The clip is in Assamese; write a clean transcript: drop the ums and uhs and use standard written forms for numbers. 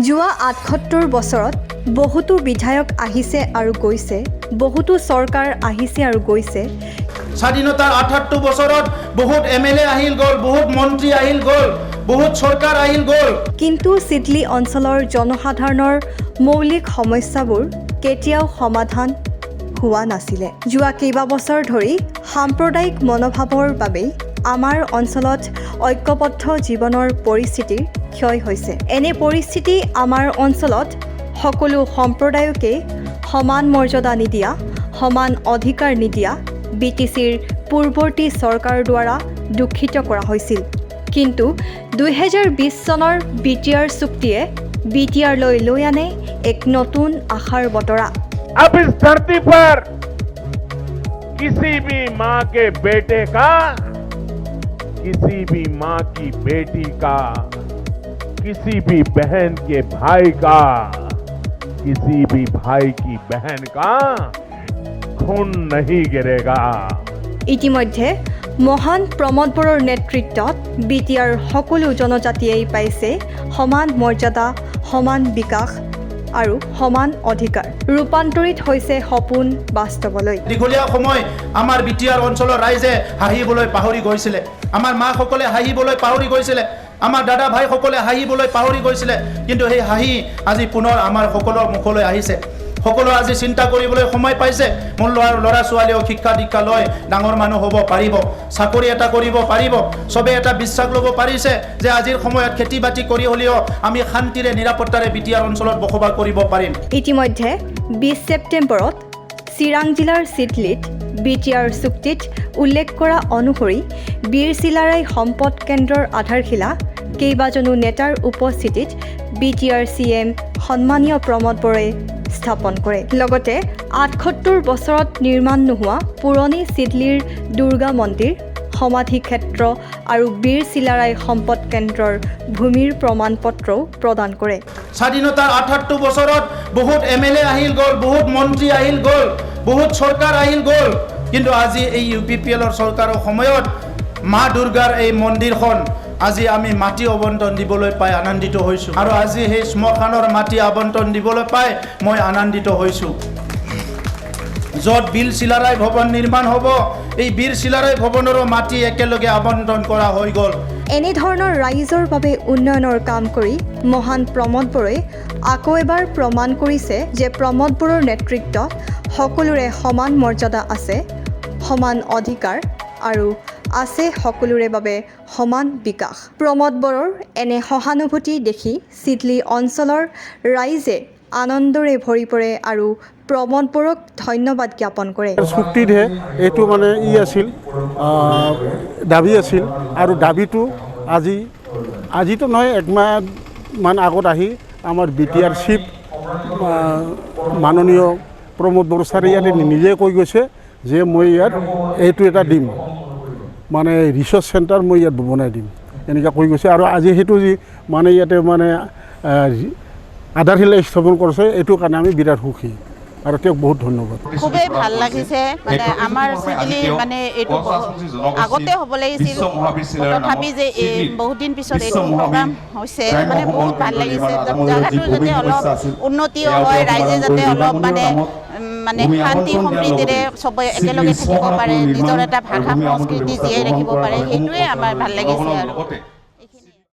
যোৱা ৭৮ বছৰত বহুতো বিধায়ক আহিছে আৰু গৈছে, বহুতো চৰকাৰ আহিছে আৰু গৈছে। স্বাধীনতাৰ ৭৮ বছৰত বহুত এমএলএ আহিল গ'ল, বহুত মন্ত্ৰী আহিল গ'ল, বহুত চৰকাৰ আহিল গ'ল। কিন্তু চিডলি অঞ্চলৰ জনসাধাৰণৰ মৌলিক সমস্যাবোৰ কেতিয়াও সমাধান হোৱা নাছিলে। যোৱা কেইবাবছৰ ধৰি সাম্প্ৰদায়িক মনোভাৱৰ বাবেই আমাৰ অঞ্চলত ঐক্যবদ্ধ জীৱনৰ পৰিস্থিতিৰ ক্ষয় হৈছে। এনে পৰিস্থিতি আমাৰ অঞ্চলত সকলো সম্প্ৰদায়কে সমান মৰ্যাদা নিদিয়া, সমান অধিকাৰ নিদিয়া BTCৰ পূৰ্বৱৰ্তী চৰকাৰৰ দ্বাৰা দূষিত কৰা হৈছিল। কিন্তু 2020 চনৰ BTR চুক্তিয়ে BTR লৈ আনে এক নতুন আশাৰ বতৰা। अब इस धरती पर किसी भी माँ के बेटे का, किसी भी माँ की बेटी का, किसी भी बहन के भाई का, किसी भी भाई की बहन का खून नहीं गिरेगा। ইতিমধ্যে মহান প্ৰমোদ বড়োৰ নেতৃত্বত BTR সকলো জনজাতিয়েই পাইছে সমান মৰ্যাদা, সমান বিকাশ আৰু সমান অধিকাৰ। ৰূপান্তৰিত হৈছে সপোন বাস্তৱলৈ। দীঘলীয়া সময় আমাৰ BTR অঞ্চলৰ ৰাইজে হাঁহিবলৈ পাহৰি গৈছিলে, আমাৰ মাসকলে হাঁহিবলৈ পাহৰি গৈছিলে, আমাৰ দাদা ভাইসকলে হাঁহিবলৈ পাহৰি গৈছিলে। কিন্তু সেই হাঁহি আজি পুনৰ আমাৰ সকলৰ মুখলৈ আহিছে। সকলো আজি চিন্তা কৰিবলৈ সময় পাইছে। মোৰ ল'ৰা ছোৱালীও শিক্ষা দীক্ষা লৈ ডাঙৰ মানুহ হ'ব পাৰিব, চাকৰি এটা কৰিব পাৰিব। চবে এটা বিশ্বাস ল'ব পাৰিছে যে আজিৰ সময়ত খেতি বাতি কৰি হ'লেও আমি শান্তিৰে নিৰাপত্তাৰে BTR অঞ্চলত বসবাস কৰিব পাৰিম। ইতিমধ্যে 20 ছেপ্টেম্বৰত চিৰাং জিলাৰ চিডলিত BTR চুক্তিত উল্লেখ কৰা অনুসৰি বীৰ চিলাৰাই সম্পদ কেন্দ্ৰৰ আধাৰশিলা কেইবাজনো নেতাৰ উপস্থিতিত BTR CM সন্মানীয় প্ৰমোদ বড়োৱে স্থাপন কৰে। লগতে ৭৮ বছৰত নিৰ্মাণ নোহোৱা পুৰণি চিডলিৰ দুৰ্গা মন্দিৰ, সমাধি ক্ষেত্ৰ আৰু বীৰ চিলাৰাই সম্পদ কেন্দ্ৰৰ ভূমিৰ প্ৰমাণ পত্ৰও প্ৰদান কৰে। স্বাধীনতাৰ ৭৮ বছৰত বহুত এমএলএ আহিল গ'ল, বহুত মন্ত্ৰী আহিল গ'ল, বহুত চৰকাৰ আহিল গ'ল। কিন্তু আজি এই UPPLৰ চৰকাৰৰ সময়ত মা দুৰ্গাৰ এই মন্দিৰখন আজি আমি মাটি আবণ্টন দিবলৈ পাই আনন্দিত হৈছোঁ। আৰু আজি সেই শ্মশানৰ মাটি আবণ্টন দিবলৈ পাই মই আনন্দিত হৈছোঁ। য'ত বীৰ চিলাৰাই ভৱন নিৰ্মাণ হ'ব, এই বীৰ চিলাৰাই ভৱনৰো মাটি একেলগে আবণ্টন কৰা হৈ গ'ল। এনেধৰণৰ ৰাইজৰ বাবে উন্নয়নৰ কাম কৰি মহান প্ৰমোদ বড়োৱে আকৌ এবাৰ প্ৰমাণ কৰিছে যে প্ৰমোদ বড়োৰ নেতৃত্বত সকলোৰে সমান মৰ্যাদা আছে, সমান অধিকাৰ আৰু আছে সকলোৰে বাবে সমান বিকাশ। প্ৰমোদ বড়োৰ এনে সহানুভূতি দেখি চিডলি অঞ্চলৰ ৰাইজে আনন্দৰে ভৰি পৰে আৰু প্ৰমোদ বড়োক ধন্যবাদ জ্ঞাপন কৰে। চুক্তিতহে এইটো মানে আছিল দাবী আছিল আৰু দাবীটো আজিতো নহয়, একমাহমান আগত আহি আমাৰ BTR চিফ মাননীয় প্ৰমোদ বড়ো ছাৰে ইয়াতে নিজে কৈ গৈছে যে মই ইয়াত এইটো এটা দিম, মানে ৰিচাৰ্চ চেণ্টাৰ মই ইয়াত বনাই দিম, এনেকৈ কৈ গৈছে। আৰু আজি সেইটো যি মানে ইয়াতে মানে আধাৰশিলা স্থাপন কৰিছে, এইটোৰ কাৰণে আমি বিৰাট সুখী আৰু তেওঁক বহুত ধন্যবাদ। খুবেই ভাল লাগিছে। মানে আমাৰ চিডলি মানে এইটো আগতে হ'ব লাগিছিল, তথাপি যে বহুত দিন পিছত এইটো প্ৰগ্ৰাম হৈছে, মানে বহুত ভাল লাগিছে। জেগাটো যাতে অলপ উন্নতিও হয়, ৰাইজে যাতে অলপ মানে শান্তি সম্প্ৰীতিৰে চবে একেলগে থাকিব পাৰে, নিজৰ এটা ভাষা সংস্কৃতি জীয়াই ৰাখিব পাৰে, সেইটোৱে আমাৰ ভাল লাগিছে আৰু।